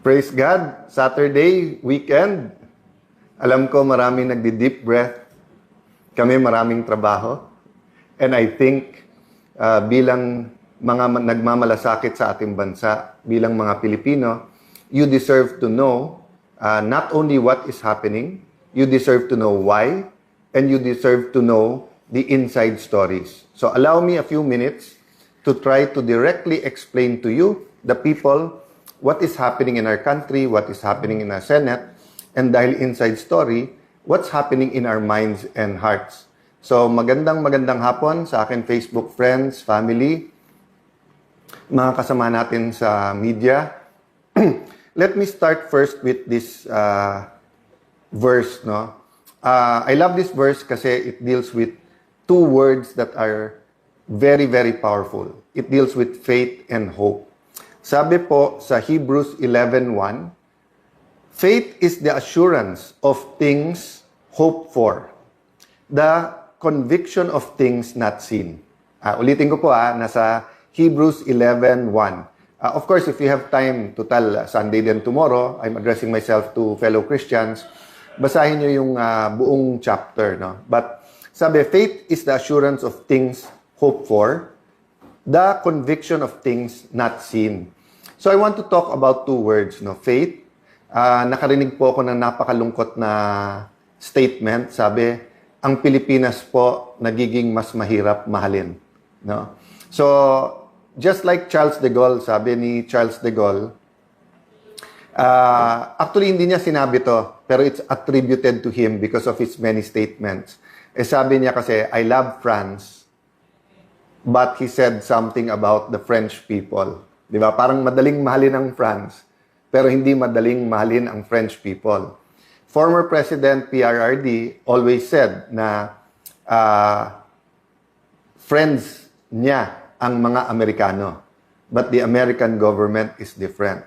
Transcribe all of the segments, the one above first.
Praise God! Saturday, weekend. Alam ko maraming nagdi-deep breath. Kami maraming trabaho. And I think bilang mga nagmamalasakit sa ating bansa, bilang mga Pilipino, you deserve to know not only what is happening, you deserve to know why, and you deserve to know the inside stories. So allow me a few minutes to try to directly explain to you, the people, what is happening in our country, what is happening in our Senate, and dahil inside story, what's happening in our minds and hearts. So magandang hapon sa akin Facebook friends, family, mga kasama natin sa media. Let me start first with this verse. No? I love this verse kasi it deals with two words that are very, very powerful. It deals with faith and hope. Sabi po sa Hebrews 11:1, faith is the assurance of things hoped for, the conviction of things not seen. Ulitin ko po nasa Hebrews 11:1. Of course, if you have time to tell Sunday then tomorrow, I'm addressing myself to fellow Christians, basahin nyo yung buong chapter. No? But sabi, faith is the assurance of things hoped for, the conviction of things not seen. So I want to talk about two words, no? Faith. Nakarinig po ako ng napakalungkot na statement. Sabi, ang Pilipinas po nagiging mas mahirap mahalin. No? So, just like Charles de Gaulle, sabi ni Charles de Gaulle, actually hindi niya sinabi to, pero it's attributed to him because of his many statements. Sabi niya kasi, I love France, but he said something about the French people. Di ba? Parang madaling mahalin ang France, pero hindi madaling mahalin ang French people. Former President PRRD always said na friends niya ang mga Amerikano, but the American government is different.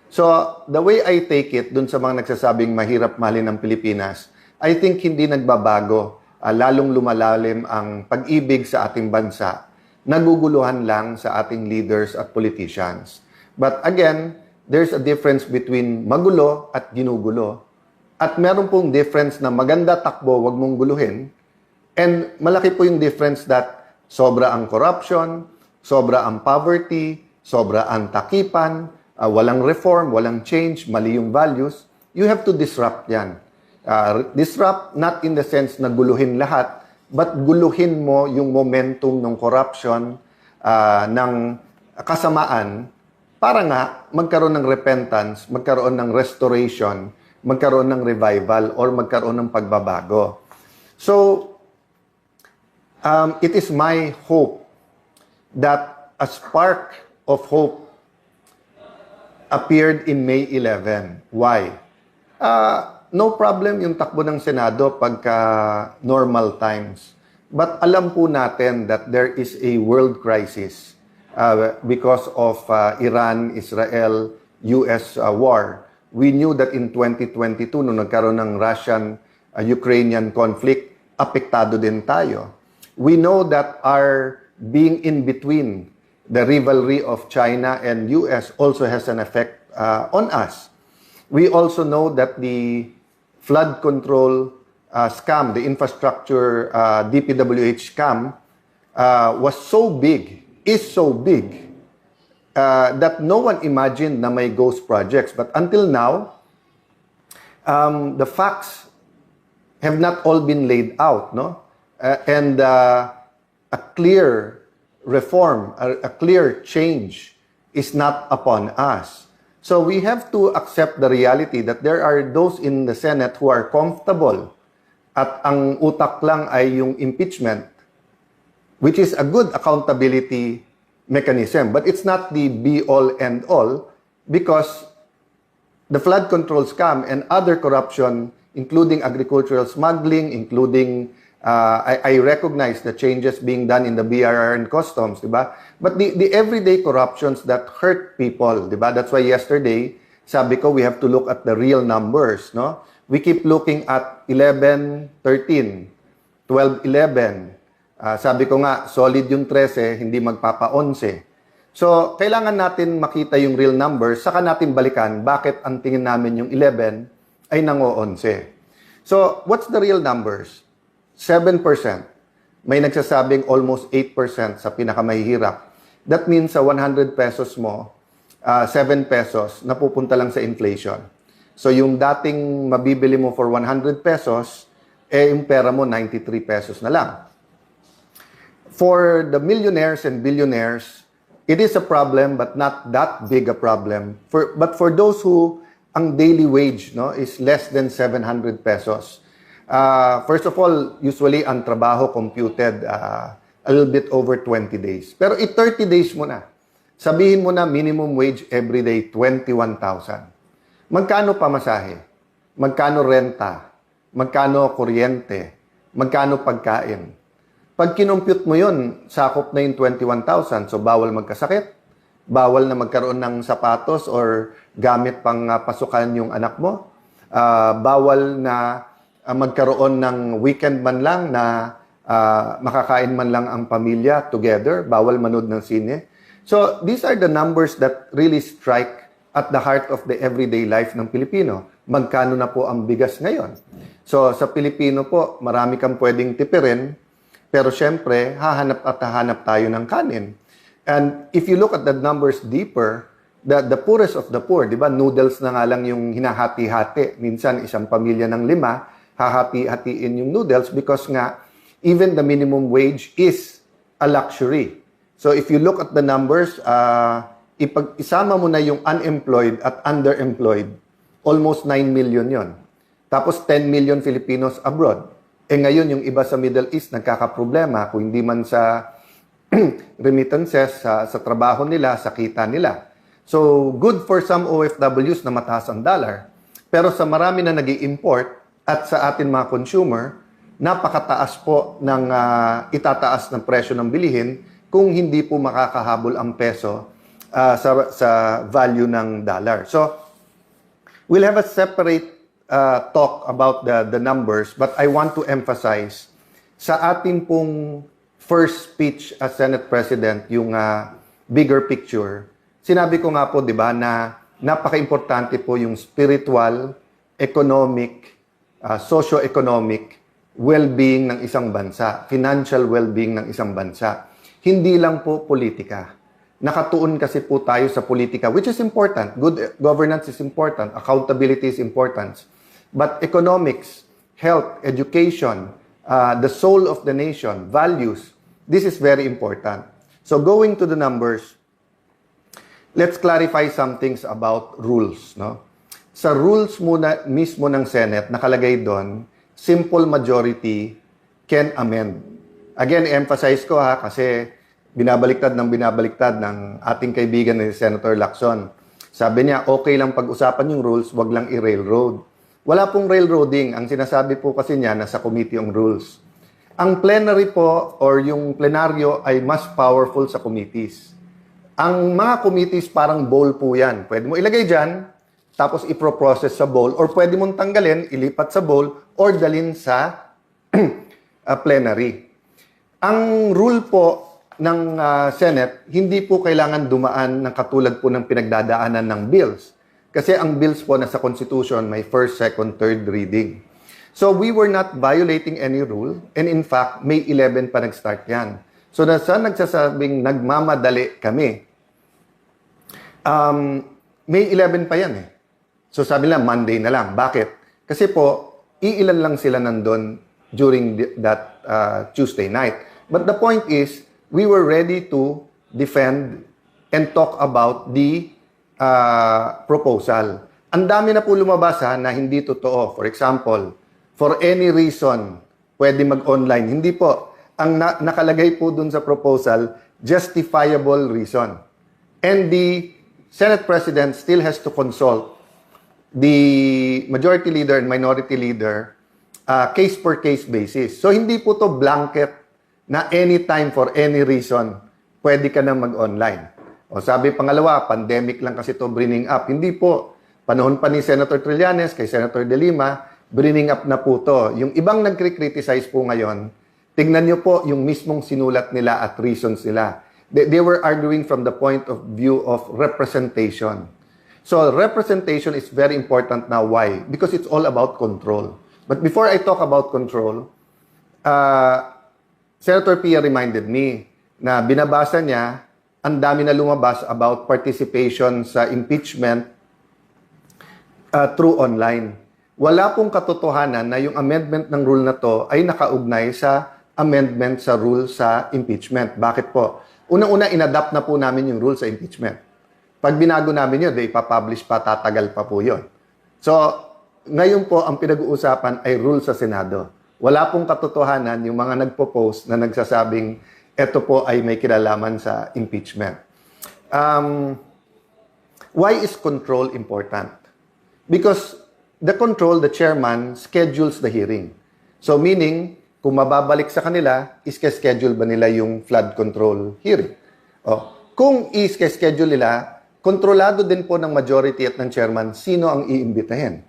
So, the way I take it, dun sa mga nagsasabing mahirap mahalin ang Pilipinas, I think hindi nagbabago, lalong lumalalim ang pag-ibig sa ating bansa, naguguluhan lang sa ating leaders at politicians. But again, there's a difference between magulo at ginugulo. At meron pong difference na maganda takbo, wag mong guluhin. And malaki po yung difference that sobra ang corruption, sobra ang poverty, sobra ang takipan, walang reform, walang change, mali yung values. You have to disrupt yan. Disrupt not in the sense na guluhin lahat, but guluhin mo yung momentum ng corruption, ng kasamaan, para nga magkaroon ng repentance, magkaroon ng restoration, magkaroon ng revival, or magkaroon ng pagbabago. So, it is my hope that a spark of hope appeared in May 11. Why? No problem yung takbo ng Senado pagka normal times. But alam po natin that there is a world crisis because of Iran, Israel, US war. We knew that in 2022, nung nagkaroon ng Russian-Ukrainian conflict, apektado din tayo. We know that our being in between the rivalry of China and US also has an effect on us. We also know that the flood control scam, the infrastructure DPWH scam, was so big, is so big, that no one imagined na may ghost projects. But until now, the facts have not all been laid out, no? And a clear reform, a clear change is not upon us. So we have to accept the reality that there are those in the Senate who are comfortable at ang utak lang ay yung impeachment, which is a good accountability mechanism. But it's not the be-all, end-all, because the flood control scam and other corruption, including agricultural smuggling, including I recognize the changes being done in the BRR and customs, diba? But the everyday corruptions that hurt people, diba? That's why yesterday, sabi ko, we have to look at the real numbers, no? We keep looking at 11-13, 12-11. Sabi ko nga, solid yung 13, hindi magpapa-11. So, kailangan natin makita yung real numbers, saka natin balikan bakit ang tingin namin yung 11 ay nango-11. So, what's the real numbers? 7%. May nagsasabing almost 8% sa pinakamahihirap. That means sa 100 pesos mo, 7 pesos napupunta lang sa inflation. So, yung dating mabibili mo for 100 pesos, yung pera mo 93 pesos na lang. For the millionaires and billionaires, it is a problem but not that big a problem. But for those who ang daily wage is less than 700 pesos. First of all, usually ang trabaho computed a little bit over 20 days. Pero 30 days mo na. Sabihin mo na minimum wage every day 21,000. Magkano pamasahe? Magkano renta? Magkano kuryente? Magkano pagkain? Pag kinumpute mo yun, sakop na yung 21,000. So, bawal magkasakit, bawal na magkaroon ng sapatos or gamit pang pasukan yung anak mo, bawal na magkaroon ng weekend man lang na makakain man lang ang pamilya together, bawal manood ng sine. So, these are the numbers that really strike at the heart of the everyday life ng Pilipino. Magkano na po ang bigas ngayon? So, sa Pilipino po, marami kang pwedeng tipirin, pero syempre, hahanap tayo ng kanin. And if you look at the numbers deeper, the poorest of the poor, di ba, noodles na nga lang yung hinahati-hati. Minsan, isang pamilya ng 5, hahati-hatiin yung noodles because nga, even the minimum wage is a luxury. So if you look at the numbers, isama mo na yung unemployed at underemployed, almost 9 million yon. Tapos 10 million Filipinos abroad. Ngayon, yung iba sa Middle East nagkakaproblema, kung hindi man sa remittances, sa trabaho nila, sa kita nila. So, good for some OFWs na mataas ang dollar. Pero sa marami na nag-i-import at sa atin mga consumer, napakataas po ng itataas ng presyo ng bilihin kung hindi po makakahabol ang peso sa value ng dollar. So, we'll have a separate talk about the numbers, but I want to emphasize sa atin pong first speech as Senate President, yung bigger picture, sinabi ko nga po, di ba, na napaka-importante po yung spiritual, economic, socio-economic well-being ng isang bansa, financial well-being ng isang bansa. Hindi lang po politika. Nakatuon kasi po tayo sa politika, which is important. Good governance is important. Accountability is important. But economics, health, education, the soul of the nation, values, this is very important. So going to the numbers, let's clarify some things about rules. No? Sa rules muna mismo ng Senate, nakalagay doon, simple majority can amend. Again, emphasize ko kasi binabaliktad ng ating kaibigan ni Senator Lacson. Sabi niya, okay lang pag-usapan yung rules, wag lang i-railroad. Wala pong railroading. Ang sinasabi po kasi niya, nasa committee yung rules. Ang plenary po, or yung plenaryo, ay mas powerful sa committees. Ang mga committees, parang bowl po yan. Pwede mo ilagay dyan, tapos ipro-process sa bowl, or pwede mong tanggalin, ilipat sa bowl, or dalhin sa plenary. Ang rule po ng Senate, hindi po kailangan dumaan ng katulad po ng pinagdadaanan ng bills. Kasi ang bills po nasa Constitution may first, second, third reading. So we were not violating any rule, and in fact, May 11 pa nag-start yan. So nasa nagsasabing nagmamadali kami, May 11 pa yan eh. So sabi nila, Monday na lang. Bakit? Kasi po, iilan lang sila nandun during that Tuesday night. But the point is, we were ready to defend and talk about the proposal. Ang dami na po lumabas na hindi totoo. For example, for any reason, pwede mag-online. Hindi po. Ang nakalagay po dun sa proposal, justifiable reason. And the Senate President still has to consult the Majority Leader and Minority Leader case-per-case basis. So, hindi po to blanket na anytime for any reason, pwede ka na mag-online. O sabi pangalawa, pandemic lang kasi to bringing up. Hindi po. Panahon pa ni Senator Trillanes, kay Senator De Lima, bringing up na po to. Yung ibang nagkri-criticize po ngayon, tignan nyo po yung mismong sinulat nila at reasons nila. They were arguing from the point of view of representation. So representation is very important now. Why? Because it's all about control. But before I talk about control, Senator Pia reminded me na binabasa niya, ang dami na lumabas about participation sa impeachment through online. Wala pong katotohanan na yung amendment ng rule na to ay nakaugnay sa amendment sa rule sa impeachment. Bakit po? Unang-una, inadapt na po namin yung rule sa impeachment. Pag binago namin yun, ipapublish pa, tatagal pa po yun. So, ngayon po, ang pinag-uusapan ay rule sa Senado. Wala pong katotohanan yung mga nagpo-post na nagsasabing ito po ay may kinalaman sa impeachment. Why is control important? Because the control, the chairman, schedules the hearing. So meaning, kung mababalik sa kanila, iske-schedule ba nila yung flood control hearing? Kung iske-schedule nila, kontrolado din po ng majority at ng chairman sino ang iimbitahin.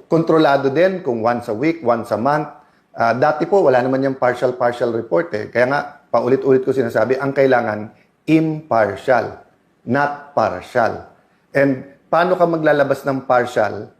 Kontrolado din kung once a week, once a month. Dati po, wala naman yung partial report eh. Kaya nga, paulit-ulit ko sinasabi, ang kailangan impartial, not partial. And paano ka maglalabas ng partial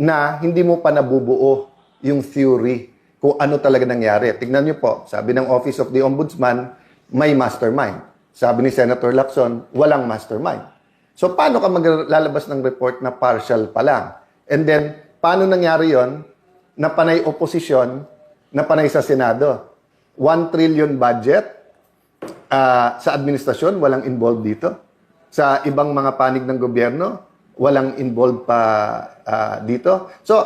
na hindi mo pa nabubuo yung theory kung ano talaga nangyari? Tignan niyo po, sabi ng Office of the Ombudsman, may mastermind. Sabi ni Senator Lacson, walang mastermind. So paano ka maglalabas ng report na partial pa lang? And then, paano nangyari yon na panay oposisyon, na panay sa Senado? 1 trillion budget sa administrasyon, walang involved dito. Sa ibang mga panig ng gobyerno, walang involved pa dito. So,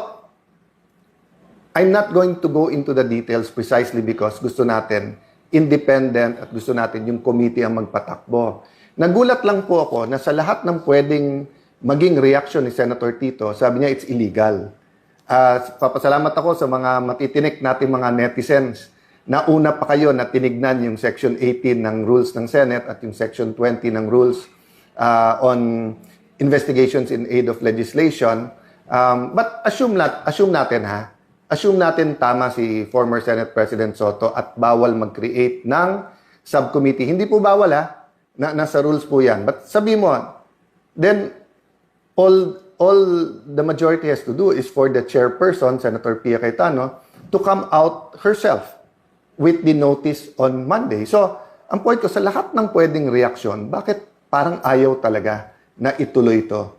I'm not going to go into the details precisely because gusto natin independent at gusto natin yung committee ang magpatakbo. Nagulat lang po ako na sa lahat ng pwedeng maging reaction ni Senator Tito, sabi niya it's illegal. Papasalamat ako sa mga matitinik natin mga netizens. Nauna pa kayo na tinignan yung Section 18 ng rules ng Senate at yung Section 20 ng rules on investigations in aid of legislation. But assume natin tama si former Senate President Soto at bawal mag-create ng subcommittee. Hindi po bawal nasa rules po yan. But sabi mo, then all the majority has to do is for the chairperson, Senator Pia Cayetano, to come out herself with the notice on Monday. So, ang point ko, sa lahat ng pwedeng reaksyon, bakit parang ayaw talaga na ituloy ito?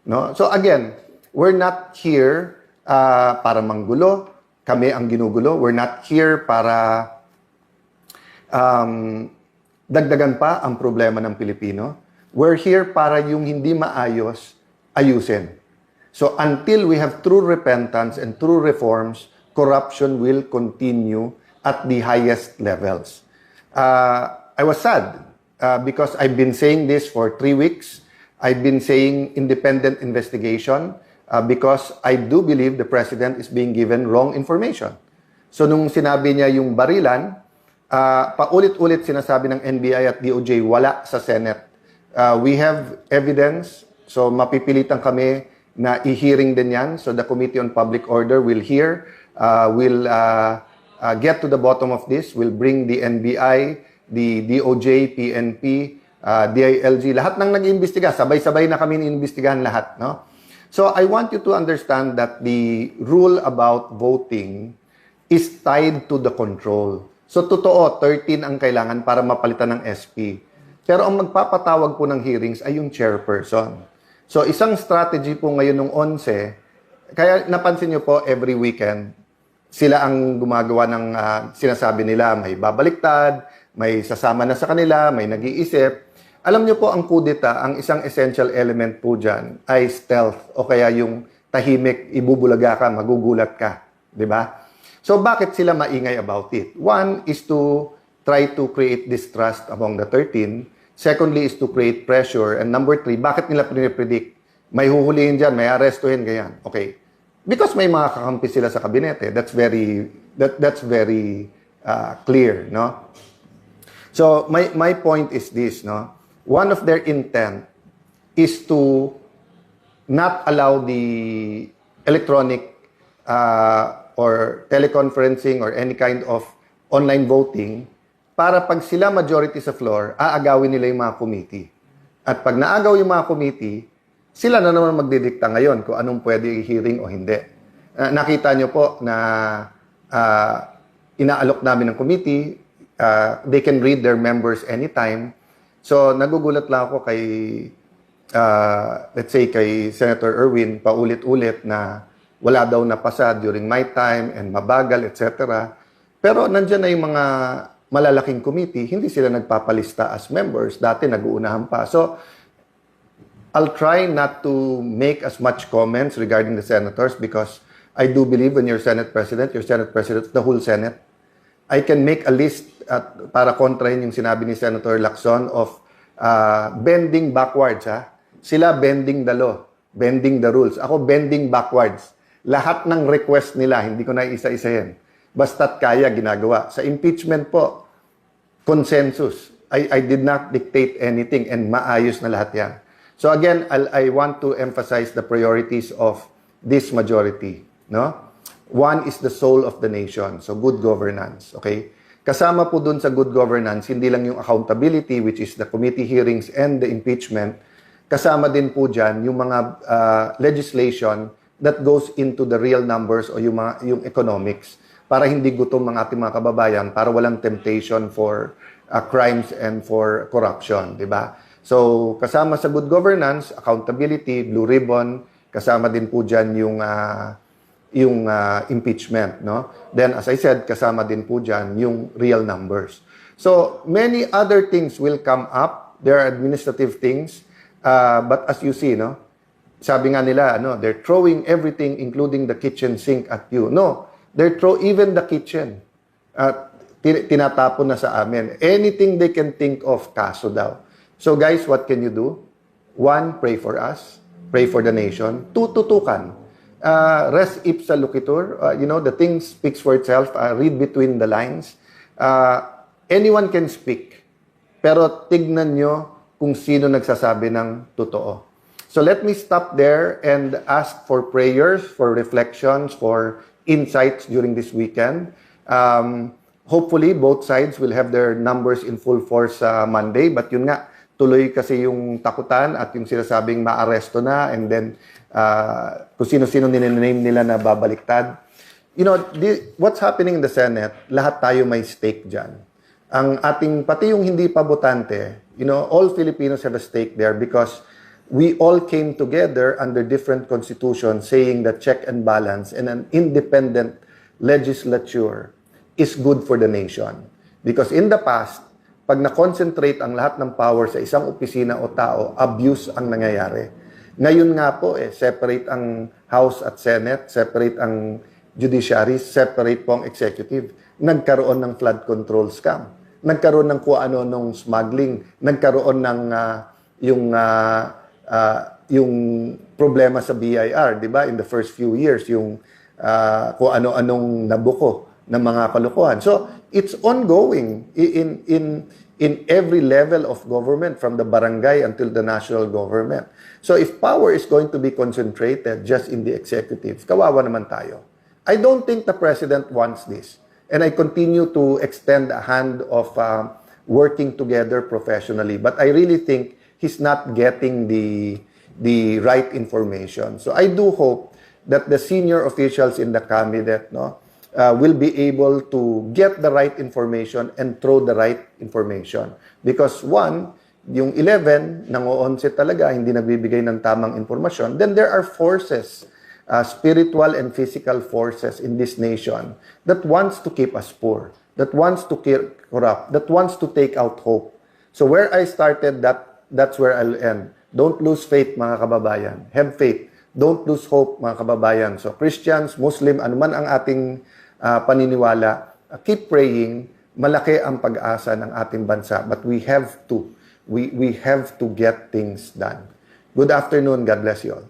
No? So again, we're not here para manggulo. Kami ang ginugulo. We're not here para dagdagan pa ang problema ng Pilipino. We're here para yung hindi maayos, ayusin. So until we have true repentance and true reforms, corruption will continue at the highest levels. I was sad because I've been saying this for 3 weeks. I've been saying independent investigation because I do believe the President is being given wrong information. So nung sinabi niya yung barilan, paulit-ulit sinasabi ng NBI at DOJ, wala sa Senate. We have evidence, so mapipilitan kami na i-hearing din yan. So the Committee on Public Order will hear, will get to the bottom of this, will bring the NBI, the DOJ, PNP, DILG, lahat ng nag-iimbestiga, sabay-sabay na kami iimbestigahan lahat, no? So I want you to understand that the rule about voting is tied to the control. So totoo, 13 ang kailangan para mapalitan ng SP. Pero ang magpapatawag po ng hearings ay yung chairperson. So isang strategy po ngayon ng 11, kaya napansin nyo po every weekend, sila ang gumagawa ng sinasabi nila, may babaliktad, may sasama na sa kanila, may nag-iisip. Alam nyo po, ang kudeta, ang isang essential element po dyan ay stealth o kaya yung tahimik, ibubulaga ka, magugulat ka. Diba? So bakit sila maingay about it? One is to try to create distrust among the 13. Secondly is to create pressure. And number 3, bakit nila predict? May huhulihin dyan, may arestuhin, ganyan. Okay. Because may mga kakampi sila sa kabinete. That's very clear, no? So my point is this, no? One of their intent is to not allow the electronic or teleconferencing or any kind of online voting para pag sila majority sa floor, aagawin nila yung mga committee. At pag naagaw yung mga committee, sila na naman magdidikta ngayon kung anong pwede i-hearing o hindi. Nakita nyo po na inaalok namin ng committee, they can read their members anytime. So, nagugulat lang ako kay, let's say, kay Senator Erwin, paulit-ulit na wala daw napasa during my time and mabagal, etc. Pero nandyan na yung mga malalaking committee, hindi sila nagpapalista as members. Dati nag-uunahan pa. So, I'll try not to make as much comments regarding the senators because I do believe when you're Senate President of the whole Senate. I can make a list para kontrahin yung sinabi ni Senator Lacson of bending backwards. Sila bending the law, bending the rules. Ako bending backwards. Lahat ng request nila, hindi ko na isa-isahin. Basta't kaya, ginagawa. Sa impeachment po, consensus. I did not dictate anything and maayos na lahat yan. So again, I want to emphasize the priorities of this majority. No? One is the soul of the nation. So good governance. Okay? Kasama po dun sa good governance, hindi lang yung accountability, which is the committee hearings and the impeachment. Kasama din po dyan yung mga legislation that goes into the real numbers o yung economics para hindi gutom ang ating mga kababayan, para walang temptation for crimes and for corruption, di ba? So, kasama sa good governance, accountability, blue ribbon, kasama din po dyan yung impeachment, no? Then, as I said, kasama din po dyan yung real numbers. So, many other things will come up. There are administrative things. But as you see, no? Sabi nga nila, they're throwing everything, including the kitchen sink at you. No, they're even the kitchen. Tinatapon na sa amin. Anything they can think of, kaso daw. So guys, what can you do? One, pray for us. Pray for the nation. Two, tutukan. Res ipsa loquitur. The thing speaks for itself. Read between the lines. Anyone can speak. Pero tignan nyo kung sino nagsasabi ng totoo. So let me stop there and ask for prayers, for reflections, for insights during this weekend. Hopefully, both sides will have their numbers in full force Monday. But yun nga, tuloy kasi yung takutan at yung sinasabing maaresto na and then kung sino-sino ninename nila na babaliktad. What's happening in the Senate, lahat tayo may stake dyan. Ang ating, pati yung hindi pa botante, all Filipinos have a stake there because we all came together under different constitutions saying that check and balance and an independent legislature is good for the nation. Because in the past, pag na-concentrate ang lahat ng power sa isang opisina o tao, abuse ang nangyayari. Ngayon nga po, separate ang House at Senate, separate ang judiciary, separate po ang executive. Nagkaroon ng flood control scam. Nagkaroon ng kung ano nung smuggling. Nagkaroon ng yung problema sa BIR, di ba? In the first few years, yung kung ano-anong nabuko ng mga kalokohan. So, it's ongoing in every level of government, from the barangay until the national government. So, if power is going to be concentrated just in the executive, kawawa naman tayo. I don't think the president wants this. And I continue to extend a hand of working together professionally. But I really think he's not getting the right information. So I do hope that the senior officials in the cabinet will be able to get the right information and throw the right information. Because one, yung 11, nang-11 talaga, hindi nagbibigay ng tamang informasyon, then there are forces, spiritual and physical forces in this nation that wants to keep us poor, that wants to corrupt, that wants to take out hope. So where I started, that's where I'll end. Don't lose faith, mga kababayan. Have faith. Don't lose hope, mga kababayan. So Christians, Muslim, anuman ang ating paniniwala, keep praying. Malaki ang pag-asa ng ating bansa. But we have to. We have to get things done. Good afternoon. God bless you all.